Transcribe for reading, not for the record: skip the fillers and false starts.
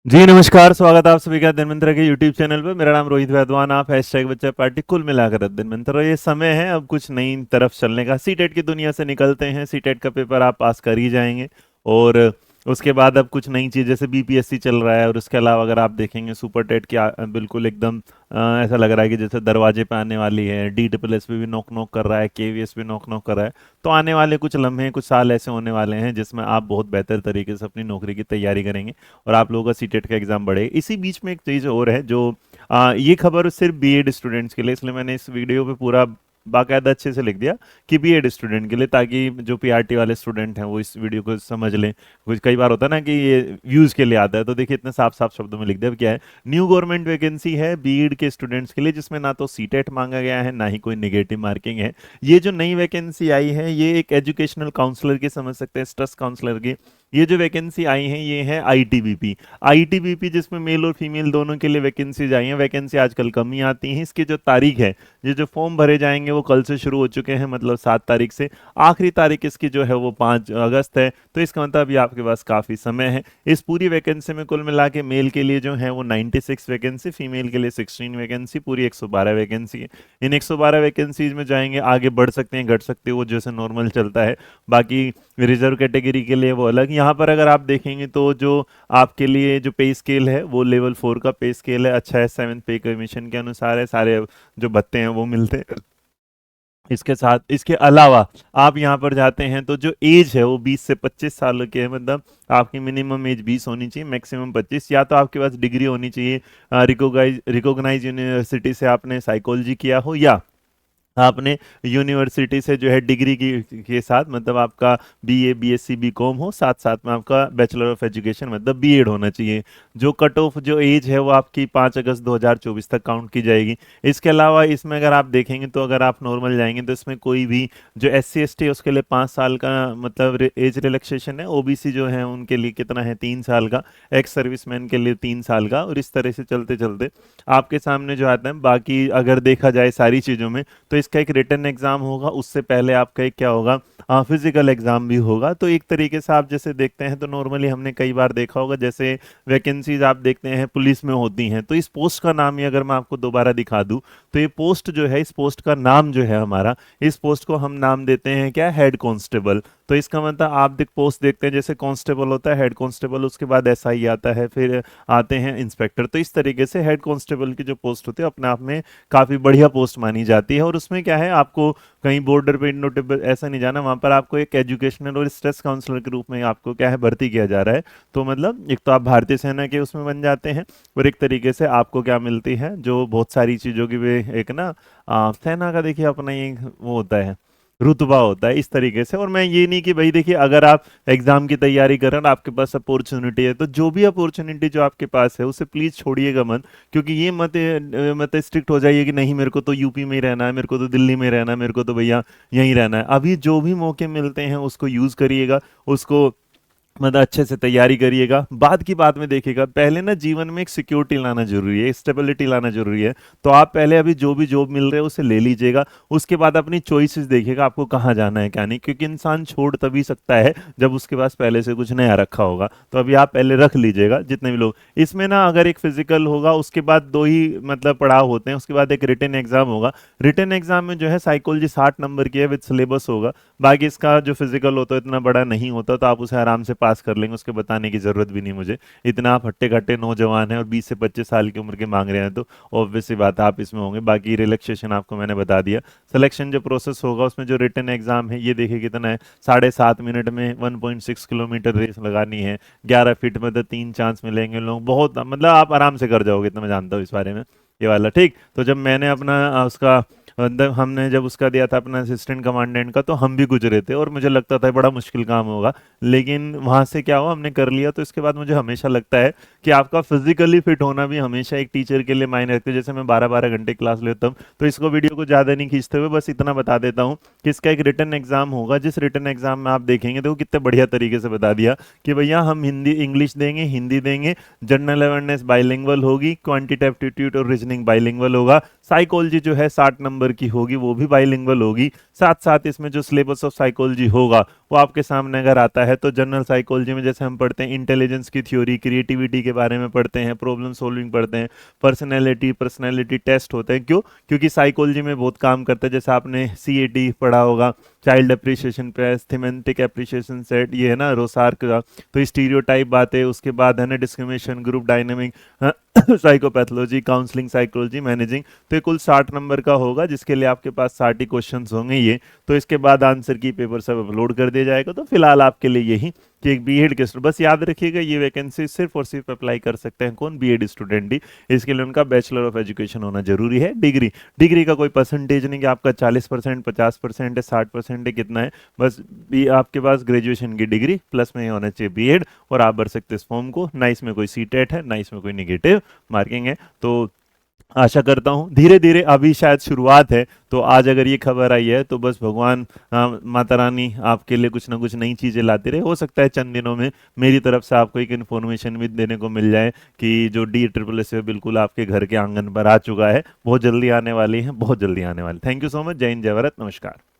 जी नमस्कार, स्वागत है आप सभी का धन्वंतरि के यूट्यूब चैनल पे। मेरा नाम रोहित वैद्वान, आप हैशटैग बच्चा पार्टी कुल मिलाकर धन्वंतरि। ये समय है अब कुछ नई तरफ चलने का। सीटेट की दुनिया से निकलते हैं, सीटेट का पेपर आप पास कर ही जाएंगे। और उसके बाद अब कुछ नई चीज़ जैसे बीपीएससी चल रहा है, और उसके अलावा अगर आप देखेंगे सुपर टेट की बिल्कुल एकदम ऐसा लग रहा है कि जैसे दरवाजे पे आने वाली है। डी ट्रिपल एस भी नॉक नॉक कर रहा है, केवीएस भी नॉक नॉक कर रहा है। तो आने वाले कुछ लम्हे, कुछ साल ऐसे होने वाले हैं जिसमें आप बहुत बेहतर तरीके से अपनी नौकरी की तैयारी करेंगे और आप लोगों का सीटेट का एग्जाम बढ़ेगा। इसी बीच में एक चीज़ और है जो ये खबर सिर्फ बीएड स्टूडेंट्स के लिए, इसलिए मैंने इस वीडियो पे पूरा बाकायदा अच्छे से लिख दिया कि बीएड स्टूडेंट के लिए, ताकि जो पीआरटी वाले स्टूडेंट हैं वो इस वीडियो को समझ लें। कुछ कई बार होता है ना कि ये व्यूज़ के लिए आता है, तो देखिए इतने साफ साफ शब्दों में लिख दिया। अब क्या है, न्यू गवर्नमेंट वैकेंसी है बीएड के स्टूडेंट्स के लिए, जिसमें ना तो सीटेट मांगा गया है ना ही कोई नेगेटिव मार्किंग है। ये जो नई वैकेंसी आई है ये एक एजुकेशनल काउंसलर की, समझ सकते हैं स्ट्रेस काउंसलर की। ये जो वैकेंसी आई है ये है आईटीबीपी। आईटीबीपी जिसमें मेल और फीमेल दोनों के लिए वैकेंसीज आई हैं। वैकेंसी आजकल कम ही आती हैं। इसकी जो तारीख है, ये जो फॉर्म भरे जाएंगे वो कल से शुरू हो चुके हैं, मतलब 7 तारीख से। आखिरी तारीख इसकी जो है वो 5 अगस्त है। तो इसका मतलब अभी आपके पास काफ़ी समय है। इस पूरी वैकेंसी में कुल मिला के मेल के लिए जो है वो 96 वैकेंसी, फीमेल के लिए 16 वैकेंसी, पूरी 112 वैकेंसी है। इन 112 वैकेंसीज में जाएंगे, आगे बढ़ सकते हैं घट सकते हैं, वो जैसे नॉर्मल चलता है। बाकी रिजर्व कैटेगरी के लिए वो अलग। यहाँ पर अगर आप देखेंगे तो जो आपके लिए जो पे स्केल है वो लेवल 4 का पे स्केल है। अच्छा है, 7th पे कमीशन के अनुसार है। सारे जो भत्ते हैं वो मिलते हैं। इसके साथ इसके अलावा आप यहाँ पर जाते हैं तो जो एज है वो 20 से 25 साल के है। मतलब आपकी मिनिमम एज 20 होनी चाहिए, मैक्सिमम 25। या तो आपके पास डिग्री होनी चाहिए, रिकॉग्नाइज यूनिवर्सिटी से आपने साइकोलॉजी किया हो, या आपने यूनिवर्सिटी से जो है डिग्री की के साथ, मतलब आपका बीए बीएससी बीकॉम हो, साथ साथ में आपका बैचलर ऑफ एजुकेशन मतलब बीएड होना चाहिए। जो कट ऑफ जो एज है वो आपकी 5 अगस्त 2024 तक काउंट की जाएगी। इसके अलावा इसमें अगर आप देखेंगे तो अगर आप नॉर्मल जाएंगे तो इसमें कोई भी जो एससी एसटी है उसके लिए 5 साल का मतलब एज रिलैक्सेशन है। ओबीसी जो है उनके लिए कितना है, 3 साल का। एक्स सर्विसमैन के लिए 3 साल का। और इस तरह से चलते चलते आपके सामने जो आता है। बाकी अगर देखा जाए सारी चीज़ों में तो इसका एक रिटन एग्जाम होगा, उससे पहले आपका एक क्या होगा, फिजिकल एग्जाम भी होगा। तो एक तरीके से आप जैसे देखते हैं तो नॉर्मली हमने कई बार देखा होगा, जैसे वैकेंसीज आप देखते हैं पुलिस में होती हैं, तो इस पोस्ट का नाम ही अगर मैं आपको दोबारा दिखा दूं तो ये पोस्ट जो है, इस पोस्ट का नाम जो है हमारा, इस पोस्ट को हम नाम देते हैं क्या, हेड कांस्टेबल। तो इसका मतलब आप पोस्ट देखते हैं जैसे कांस्टेबल होता है, हेड कांस्टेबल, उसके बाद एसआई आता है, फिर आते हैं इंस्पेक्टर। तो इस तरीके से हेड कांस्टेबल की जो पोस्ट होती है अपने आप में काफ़ी बढ़िया पोस्ट मानी जाती है। और उसमें क्या है, आपको कहीं बॉर्डर पे नोटेबल ऐसा नहीं जाना, वहाँ पर आपको एक एजुकेशनल और स्ट्रेस काउंसलर के रूप में आपको क्या है, भर्ती किया जा रहा है। तो मतलब एक तो आप भारतीय सेना के उसमें बन जाते हैं, और एक तरीके से आपको क्या मिलती है, जो बहुत सारी चीज़ों की वे एक ना सेना का देखिए अपना ये वो होता है, रुतबा होता है इस तरीके से। और मैं ये नहीं कि भाई देखिए अगर आप एग्जाम की तैयारी कर रहे हैं और आपके पास अपॉर्चुनिटी है, तो जो भी अपॉर्चुनिटी जो आपके पास है उसे प्लीज छोड़िएगा मत। क्योंकि ये मत स्ट्रिक्ट हो जाइए कि नहीं मेरे को तो यूपी में ही रहना है, मेरे को तो दिल्ली में रहना है, मेरे को तो भैया यहीं रहना है। अभी जो भी मौके मिलते हैं उसको यूज करिएगा, उसको मतलब अच्छे से तैयारी करिएगा। बाद की बात में देखिएगा, पहले ना जीवन में एक सिक्योरिटी लाना जरूरी है, स्टेबिलिटी लाना जरूरी है। तो आप पहले अभी जो भी जॉब मिल रहे है उसे ले लीजिएगा। उसके बाद अपनी चॉइसेस देखिएगा आपको कहाँ जाना है क्या नहीं, क्योंकि इंसान छोड़ तभी सकता है जब उसके पास पहले से कुछ नया रखा होगा। तो अभी आप पहले रख लीजिएगा जितने भी लोग इसमें ना, अगर एक फिजिकल होगा उसके बाद दो ही मतलब पड़ाव होते हैं, उसके बाद एक रिटन एग्जाम होगा। रिटन एग्जाम में जो है साइकोलॉजी 60 नंबर की है, विद सिलेबस होगा। बाकी इसका जो फिजिकल होता है इतना बड़ा नहीं होता, तो आप उसे आराम से पास कर लेंगे, उसके बताने की जरूरत भी नहीं मुझे। इतना आप हट्टे कट्टे नौजवान हैं और 20 से 25 साल की उम्र के मांग रहे हैं, तो ऑब्वियस सी बात है आप इसमें होंगे। बाकी रिलैक्सेशन आपको मैंने बता दिया। सिलेक्शन जो प्रोसेस होगा उसमें जो रिटन एग्जाम है ये देखिए कितना है, 7.5 मिनट में 1.6 किलोमीटर रेस लगानी है। 11 फीट में तो 3 चांस मिलेंगे लोग, बहुत मतलब आप आराम से कर जाओगे, इतना मैं जानता हूँ इस बारे में। ये वाला ठीक। तो जब मैंने अपना उसका मतलब हमने जब उसका दिया था अपना असिस्टेंट कमांडेंट का, तो हम भी गुजरे थे और मुझे लगता था बड़ा मुश्किल काम होगा। लेकिन वहां से क्या हुआ, हमने कर लिया। तो इसके बाद मुझे हमेशा लगता है कि आपका फिजिकली फिट होना भी हमेशा एक टीचर के लिए मायने रखते हैं। जैसे मैं 12-12 घंटे क्लास लेता हूँ, तो इसको वीडियो को ज़्यादा नहीं खींचते हुए बस इतना बता देता हूँ कि इसका एक रिटन एग्जाम होगा। जिस रिटन एग्जाम में आप देखेंगे तो कितने बढ़िया तरीके से बता दिया कि भैया हम हिंदी इंग्लिश देंगे, हिंदी देंगे, जनरल अवेयरनेस बाइलिंगुअल होगी, क्वांटिटेटिव एप्टीट्यूड और रीजनिंग बाइलिंगुअल होगा। साइकोलॉजी जो है 60 नंबर की होगी, वो भी बाइलिंगुअल होगी। साथ साथ इसमें जो सिलेबस ऑफ साइकोलॉजी होगा वो आपके सामने अगर आता है तो जनरल साइकोलॉजी में जैसे हम पढ़ते हैं इंटेलिजेंस की थ्योरी, क्रिएटिविटी के बारे में पढ़ते हैं, प्रॉब्लम सॉल्विंग पढ़ते हैं, पर्सनैलिटी टेस्ट होते हैं। क्यों? क्योंकि साइकोलॉजी में बहुत काम करता है। जैसे आपने सीएटी पढ़ा होगा, child appreciation press, thematic appreciation set, ये है ना रोसार्क का। तो स्टीरियोटाइप बातें, उसके बाद है ना discrimination, group dynamic, psychopathology, counselling psychology, managing. तो ये कुल 60 नंबर का होगा, जिसके लिए आपके पास 60 ही क्वेश्चन होंगे ये। तो इसके बाद आंसर की पेपर सब अपलोड कर दिया जाएगा। तो फिलहाल आपके लिए यही कि एक बीएड के स्टूडेंट, बस याद रखिएगा ये वैकेंसी सिर्फ और सिर्फ अप्लाई कर सकते हैं कौन? बीएड स्टूडेंट ही। इसके लिए उनका बैचलर ऑफ एजुकेशन होना जरूरी है। डिग्री का कोई परसेंटेज नहीं कि आपका 40%, 50% है, 60% है, कितना है। बस भी आपके पास ग्रेजुएशन की डिग्री प्लस में होना चाहिए बीएड, और आप भर सकते इस फॉर्म को। ना इसमें कोई सीटेट है, ना इसमें कोई निगेटिव मार्किंग है। तो आशा करता हूँ धीरे धीरे, अभी शायद शुरुआत है, तो आज अगर ये खबर आई है तो बस भगवान माता रानी आपके लिए कुछ ना कुछ नई चीज़ें लाती रहे। हो सकता है चंद दिनों में मेरी तरफ से आपको एक इन्फॉर्मेशन भी देने को मिल जाए कि जो DSSS है बिल्कुल आपके घर के आंगन पर आ चुका है। बहुत जल्दी आने वाली है, बहुत जल्दी आने वाली। Thank you so much. जय हिंद, जय भारत, नमस्कार।